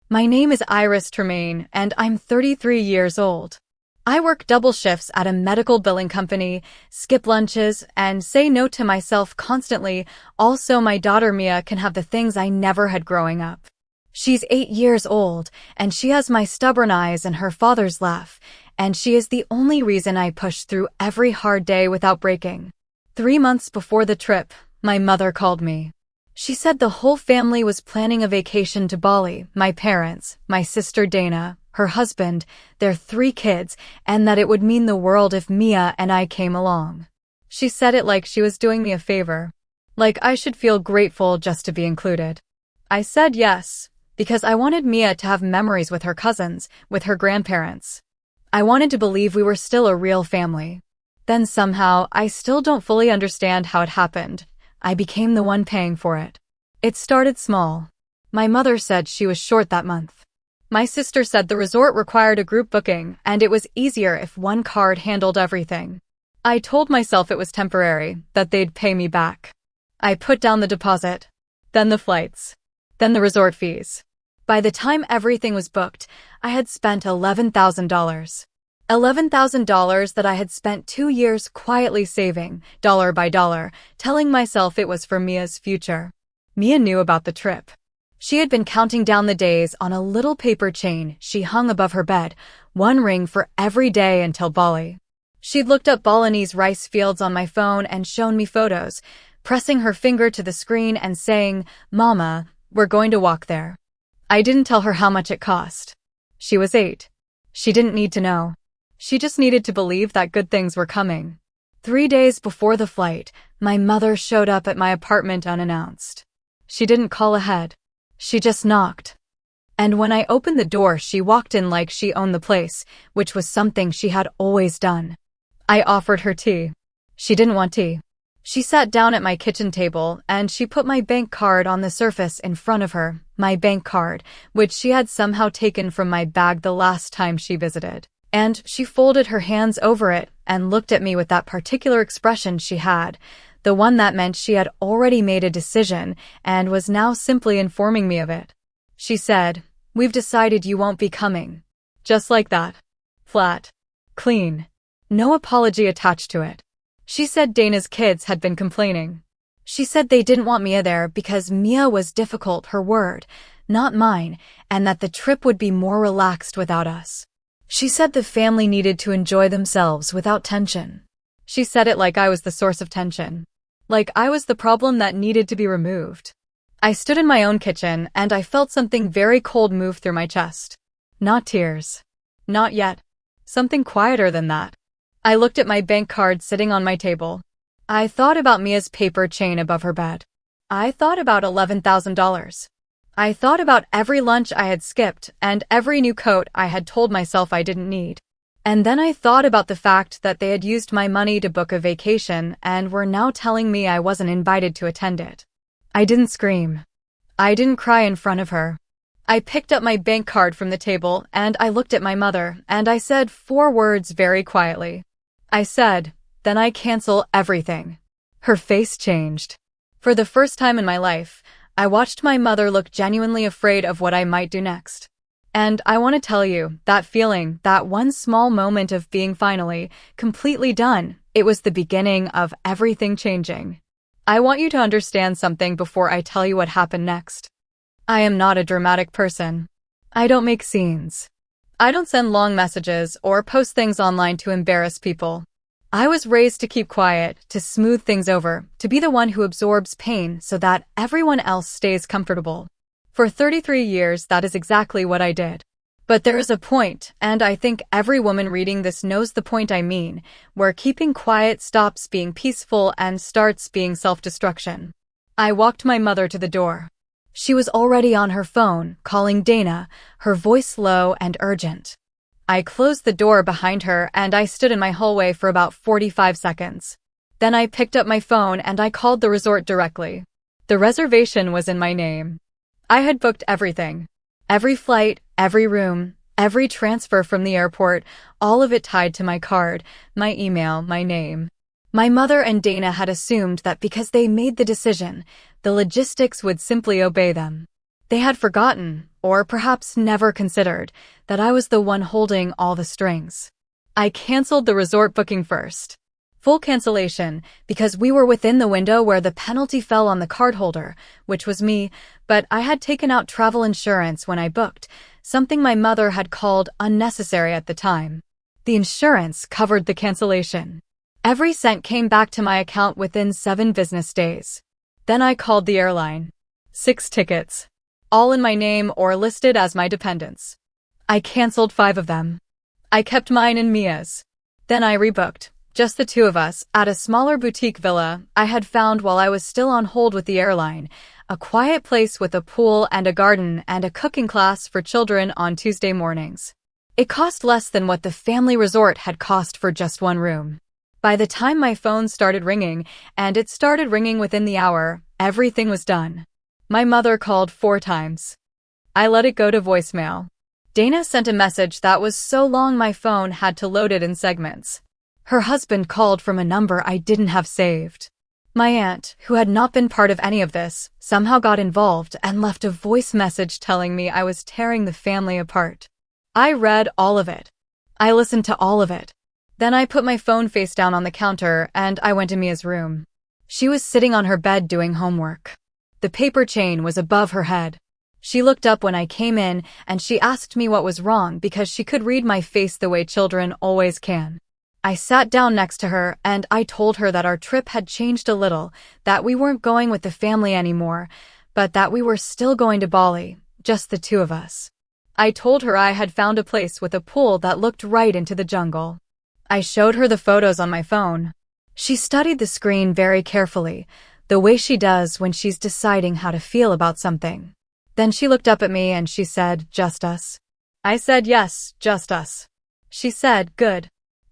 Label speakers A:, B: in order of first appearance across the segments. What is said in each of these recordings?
A: My name is Iris Tremaine, and I'm 33 years old. I work double shifts at a medical billing company, skip lunches, and say no to myself constantly. Also, my daughter Mia can have the things I never had growing up. She's 8 years old, and she has my stubborn eyes and her father's laugh, and she is the only reason I push through every hard day without breaking. 3 months before the trip, my mother called me. She said the whole family was planning a vacation to Bali, my parents, my sister Dana, her husband, their 3 kids, and that it would mean the world if Mia and I came along. She said it like she was doing me a favor. Like I should feel grateful just to be included. I said yes, because I wanted Mia to have memories with her cousins, with her grandparents. I wanted to believe we were still a real family. Then somehow, I still don't fully understand how it happened. I became the one paying for it. It started small. My mother said she was short that month. My sister said the resort required a group booking, and it was easier if one card handled everything. I told myself it was temporary, that they'd pay me back. I put down the deposit, then the flights, then the resort fees. By the time everything was booked, I had spent $11,000. $11,000 that I had spent 2 years quietly saving, dollar by dollar, telling myself it was for Mia's future. Mia knew about the trip. She had been counting down the days on a little paper chain she hung above her bed, 1 ring for every day until Bali. She'd looked up Balinese rice fields on my phone and shown me photos, pressing her finger to the screen and saying, "Mama, we're going to walk there." I didn't tell her how much it cost. She was 8. She didn't need to know. She just needed to believe that good things were coming. 3 days before the flight, my mother showed up at my apartment unannounced. She didn't call ahead. She just knocked. And when I opened the door, she walked in like she owned the place, which was something she had always done. I offered her tea. She didn't want tea. She sat down at my kitchen table, and she put my bank card on the surface in front of her, my bank card, which she had somehow taken from my bag the last time she visited. And she folded her hands over it and looked at me with that particular expression she had, the one that meant she had already made a decision and was now simply informing me of it. She said, "We've decided you won't be coming." Just like that. Flat. Clean. No apology attached to it. She said Dana's kids had been complaining. She said they didn't want Mia there because Mia was difficult, her word, not mine, and that the trip would be more relaxed without us. She said the family needed to enjoy themselves without tension. She said it like I was the source of tension. Like I was the problem that needed to be removed. I stood in my own kitchen and I felt something very cold move through my chest. Not tears. Not yet. Something quieter than that. I looked at my bank card sitting on my table. I thought about Mia's paper chain above her bed. I thought about $11,000. I thought about every lunch I had skipped and every new coat I had told myself I didn't need. And then I thought about the fact that they had used my money to book a vacation and were now telling me I wasn't invited to attend it. I didn't scream. I didn't cry in front of her. I picked up my bank card from the table and I looked at my mother and I said 4 words very quietly. I said, "Then I cancel everything." Her face changed. For the first time in my life, I watched my mother look genuinely afraid of what I might do next. And I want to tell you, that feeling, that one small moment of being finally, completely done, it was the beginning of everything changing. I want you to understand something before I tell you what happened next. I am not a dramatic person. I don't make scenes. I don't send long messages or post things online to embarrass people. I was raised to keep quiet, to smooth things over, to be the one who absorbs pain so that everyone else stays comfortable. For 33 years, that is exactly what I did. But there is a point, and I think every woman reading this knows the point I mean, where keeping quiet stops being peaceful and starts being self-destruction. I walked my mother to the door. She was already on her phone, calling Dana, her voice low and urgent. I closed the door behind her and I stood in my hallway for about 45 seconds. Then I picked up my phone and I called the resort directly. The reservation was in my name. I had booked everything. Every flight, every room, every transfer from the airport, all of it tied to my card, my email, my name. My mother and Dana had assumed that because they made the decision, the logistics would simply obey them. They had forgotten, or perhaps never considered, that I was the one holding all the strings. I canceled the resort booking first. Full cancellation, because we were within the window where the penalty fell on the cardholder, which was me, but I had taken out travel insurance when I booked, something my mother had called unnecessary at the time. The insurance covered the cancellation. Every cent came back to my account within 7 business days. Then I called the airline. 6 tickets. All in my name or listed as my dependents. I canceled 5 of them. I kept mine and Mia's. Then I rebooked, just the 2 of us, at a smaller boutique villa I had found while I was still on hold with the airline, a quiet place with a pool and a garden and a cooking class for children on Tuesday mornings. It cost less than what the family resort had cost for just 1 room. By the time my phone started ringing, and it started ringing within the hour, everything was done. My mother called 4 times. I let it go to voicemail. Dana sent a message that was so long my phone had to load it in segments. Her husband called from a number I didn't have saved. My aunt, who had not been part of any of this, somehow got involved and left a voice message telling me I was tearing the family apart. I read all of it. I listened to all of it. Then I put my phone face down on the counter and I went to Mia's room. She was sitting on her bed doing homework. The paper chain was above her head. She looked up when I came in and she asked me what was wrong because she could read my face the way children always can. I sat down next to her and I told her that our trip had changed a little, that we weren't going with the family anymore, but that we were still going to Bali, just the 2 of us. I told her I had found a place with a pool that looked right into the jungle. I showed her the photos on my phone. She studied the screen very carefully, the way she does when she's deciding how to feel about something. Then she looked up at me and she said, "Just us?" I said, "Yes, just us." She said, "Good.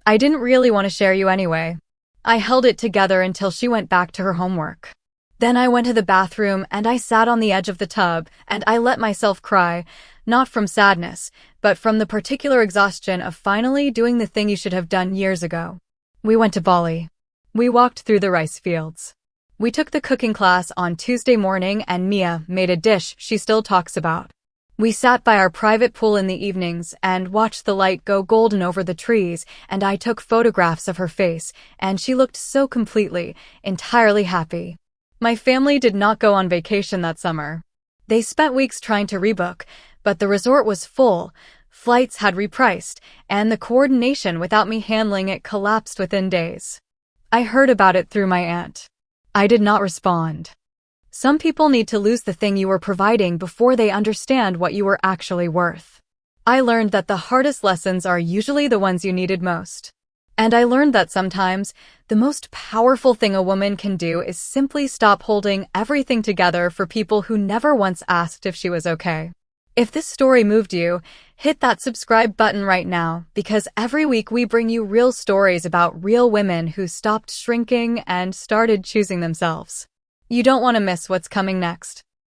A: I didn't really want to share you anyway." I held it together until she went back to her homework. Then I went to the bathroom and I sat on the edge of the tub and I let myself cry, not from sadness, but from the particular exhaustion of finally doing the thing you should have done years ago. We went to Bali. We walked through the rice fields. We took the cooking class on Tuesday morning and Mia made a dish she still talks about. We sat by our private pool in the evenings and watched the light go golden over the trees, and I took photographs of her face, and she looked so completely, entirely happy. My family did not go on vacation that summer. They spent weeks trying to rebook, but the resort was full, flights had repriced, and the coordination without me handling it collapsed within days. I heard about it through my aunt. I did not respond. Some people need to lose the thing you were providing before they understand what you were actually worth. I learned that the hardest lessons are usually the ones you needed most. And I learned that sometimes, the most powerful thing a woman can do is simply stop holding everything together for people who never once asked if she was okay. If this story moved you, hit that subscribe button right now, because every week we bring you real stories about real women who stopped shrinking and started choosing themselves. You don't want to miss what's coming next.